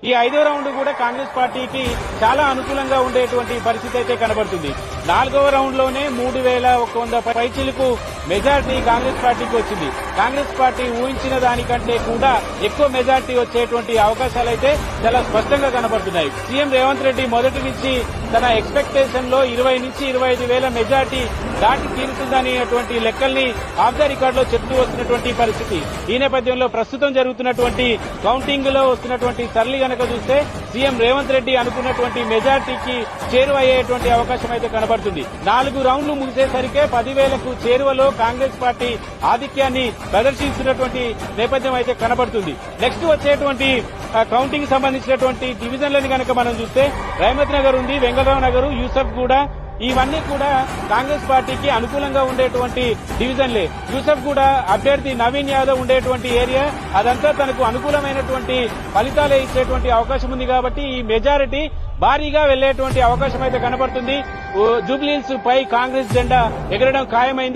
ఈ ఐదో రౌండ్ కూడా కాంగ్రెస్ పార్టీకి చాలా అనుకూలంగా ఉండేటువంటి పరిస్థితి అయితే కనబడుతుంది. 4వ రౌండ్ లోనే 3100 పైచిలకు మెజార్టీ కాంగ్రెస్ పార్టీకి వచ్చింది. కాంగ్రెస్ పార్టీ ఊహించిన దానికంటే కూడా ఎక్కువ మెజార్టీ వచ్చేటువంటి అవకాశాలైతే చాలా స్పష్టంగా కనబడుతున్నాయి. సీఎం రేవంత్ రెడ్డి మొదటి నుంచి తన ఎక్స్పెక్టేషన్ లో 20 నుంచి 25 వేల మెజార్టీ దాటి తీరుతుందనేటువంటి లెక్కల్ని ఆఫ్ ద రికార్డ్ లో చెప్తూ వస్తున్నటువంటి పరిస్థితి. ఈ నేపథ్యంలో ప్రస్తుతం జరుగుతున్నటువంటి కౌంటింగ్ లో వస్తున్నటువంటి సరళి గనక చూస్తే సీఎం రేవంత్ రెడ్డి అనుకున్నటువంటి మెజార్టీకి చేరువయ్యేటువంటి అవకాశం అయితే కనబడుతుంది. 4 రౌండ్లు ముగిసేసరికే 10,000కు చేరువలో కాంగ్రెస్ పార్టీ ఆధిక్యాన్ని ప్రదర్శిస్తున్నటువంటి నేపథ్యం అయితే కనబడుతుంది. నెక్స్ట్ వచ్చేటువంటి కౌంటింగ్ సంబంధించినటువంటి డివిజన్లని కనుక మనం చూస్తే రహమత్ నగర్ ఉంది, వెంగళరావు నగర్, యూసఫ్ కూడా ఇవన్నీ కూడా కాంగ్రెస్ పార్టీకి అనుకూలంగా ఉండేటువంటి డివిజన్లే. యూసఫ్ కూడా అభ్యర్థి నవీన్ యాదవ్ ఉండేటువంటి ఏరియా, అదంతా తనకు అనుకూలమైనటువంటి ఫలితాలే ఇచ్చేటువంటి అవకాశం ఉంది. కాబట్టి ఈ మెజారిటీ భారీగా వెళ్లేటువంటి అవకాశం అయితే కనబడుతుంది. జూబ్లీహిల్స్ పై కాంగ్రెస్ జెండా ఎగరడం ఖాయమైంది.